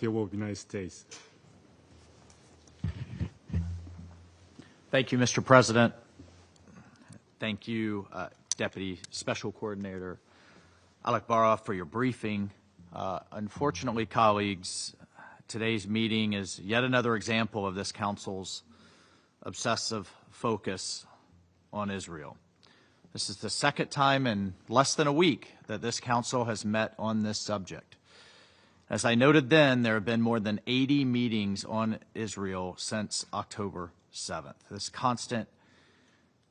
favor of the United States. Thank you, Mr. President. Thank you, Deputy Special Coordinator Alakbarov, for your briefing. Unfortunately, colleagues, today's meeting is yet another example of this Council's obsessive focus on Israel. This is the second time in less than a week that this Council has met on this subject. As I noted then, there have been more than 80 meetings on Israel since October 7th. This constant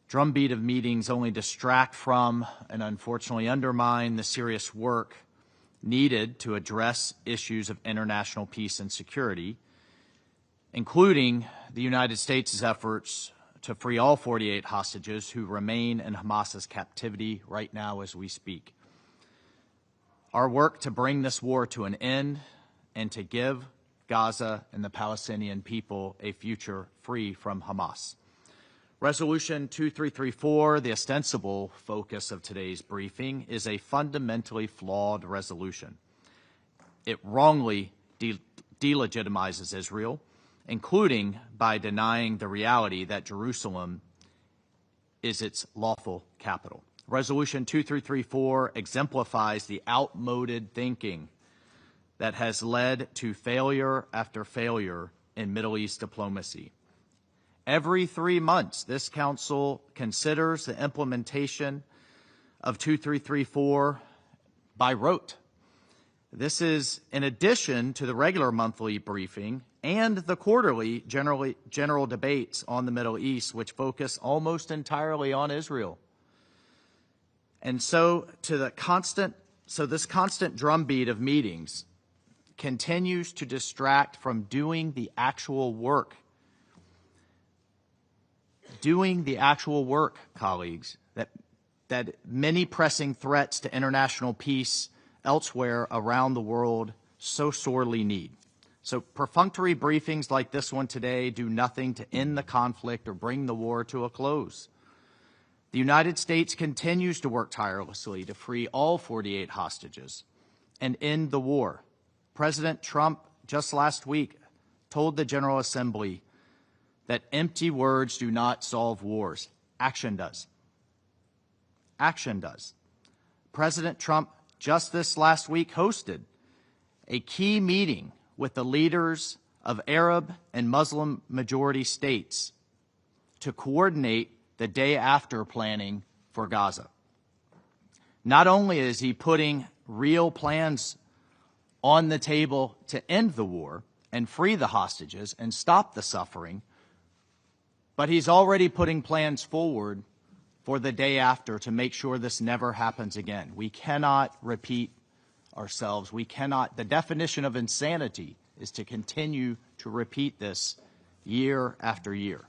drumbeat of meetings only distract from and unfortunately undermine the serious work needed to address issues of international peace and security, including the United States' efforts to free all 48 hostages who remain in Hamas's captivity right now as we speak. Our work to bring this war to an end and to give Gaza and the Palestinian people a future free from Hamas. Resolution 2334, the ostensible focus of today's briefing, is a fundamentally flawed resolution. It wrongly delegitimizes Israel, including by denying the reality that Jerusalem is its lawful capital. Resolution 2334 exemplifies the outmoded thinking that has led to failure after failure in Middle East diplomacy. Every 3 months, this Council considers the implementation of 2334 by rote. This is in addition to the regular monthly briefing and the quarterly general debates on the Middle East, which focus almost entirely on Israel. And so this constant drumbeat of meetings continues to distract from doing the actual work. Doing the actual work, colleagues, that many pressing threats to international peace elsewhere around the world so sorely need. So perfunctory briefings like this one today do nothing to end the conflict or bring the war to a close. The United States continues to work tirelessly to free all 48 hostages and end the war. President Trump just last week told the General Assembly that empty words do not solve wars. Action does. Action does. President Trump just this last week hosted a key meeting with the leaders of Arab and Muslim majority states to coordinate the day after planning for Gaza. Not only is he putting real plans on the table to end the war and free the hostages and stop the suffering, but he's already putting plans forward for the day after to make sure this never happens again. We cannot repeat ourselves. We cannot. The definition of insanity is to continue to repeat this year after year.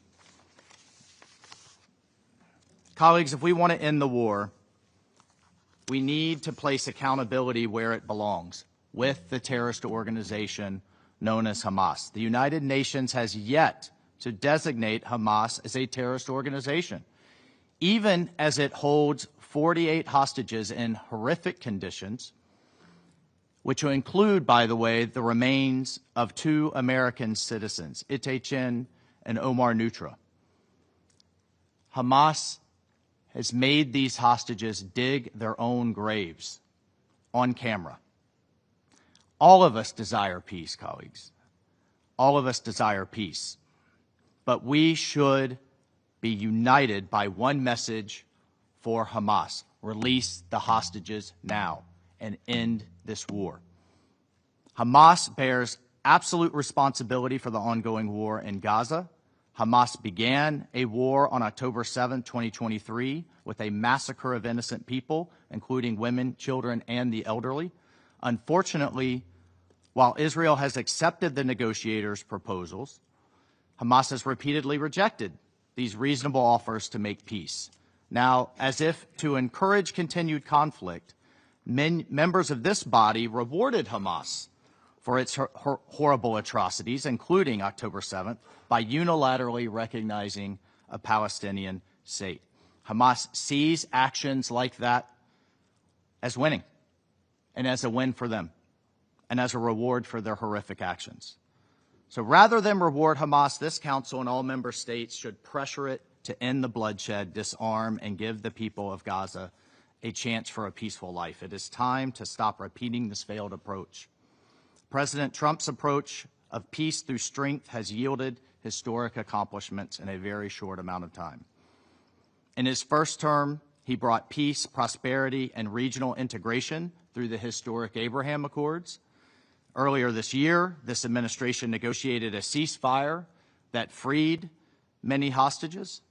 Colleagues, if we want to end the war, we need to place accountability where it belongs, with the terrorist organization known as Hamas. The United Nations has yet to designate Hamas as a terrorist organization, even as it holds 48 hostages in horrific conditions, which will include, by the way, the remains of 2 American citizens, Itachin and Omar Nutra. Hamas has made these hostages dig their own graves on camera. All of us desire peace, colleagues. All of us desire peace. But we should be united by one message for Hamas: release the hostages now and end this war. Hamas bears absolute responsibility for the ongoing war in Gaza. Hamas began a war on October 7, 2023, with a massacre of innocent people, including women, children, and the elderly. Unfortunately, while Israel has accepted the negotiators' proposals, Hamas has repeatedly rejected these reasonable offers to make peace. Now, as if to encourage continued conflict, members of this body rewarded Hamas for its horrible atrocities, including October 7th, by unilaterally recognizing a Palestinian state. Hamas sees actions like that as winning and as a win for them. and as a reward for their horrific actions. So rather than reward Hamas, this Council and all member states should pressure it to end the bloodshed, disarm, and give the people of Gaza a chance for a peaceful life. It is time to stop repeating this failed approach. President Trump's approach of peace through strength has yielded historic accomplishments in a very short amount of time. In his first term, he brought peace, prosperity, and regional integration through the historic Abraham Accords. Earlier this year, this administration negotiated a ceasefire that freed many hostages.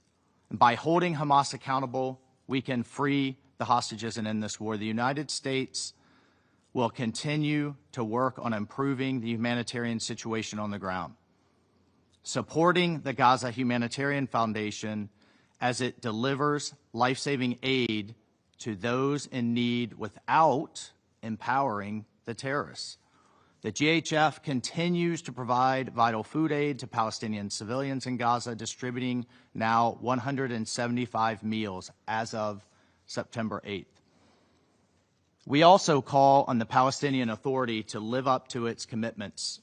And by holding Hamas accountable, we can free the hostages and end this war. The United States will continue to work on improving the humanitarian situation on the ground, supporting the Gaza Humanitarian Foundation as it delivers life-saving aid to those in need without empowering the terrorists. The GHF continues to provide vital food aid to Palestinian civilians in Gaza, distributing now 175 meals as of September 8th. We also call on the Palestinian Authority to live up to its commitments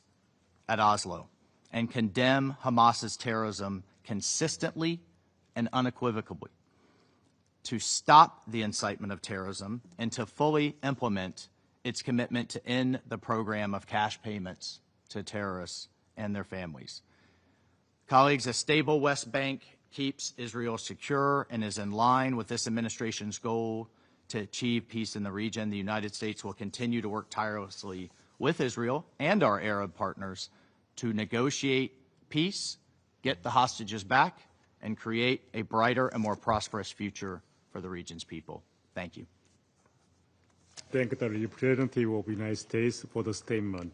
at Oslo and condemn Hamas's terrorism consistently and unequivocally, to stop the incitement of terrorism and to fully implement its commitment to end the program of cash payments to terrorists and their families. Colleagues, a stable West Bank keeps Israel secure and is in line with this administration's goal to achieve peace in the region. The United States will continue to work tirelessly with Israel and our Arab partners to negotiate peace, get the hostages back, and create a brighter and more prosperous future for the region's people. Thank you. Thank the representative of the United States for the statement.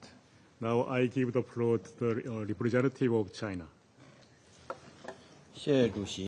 Now I give the floor to the representative of China. 谢谢主席。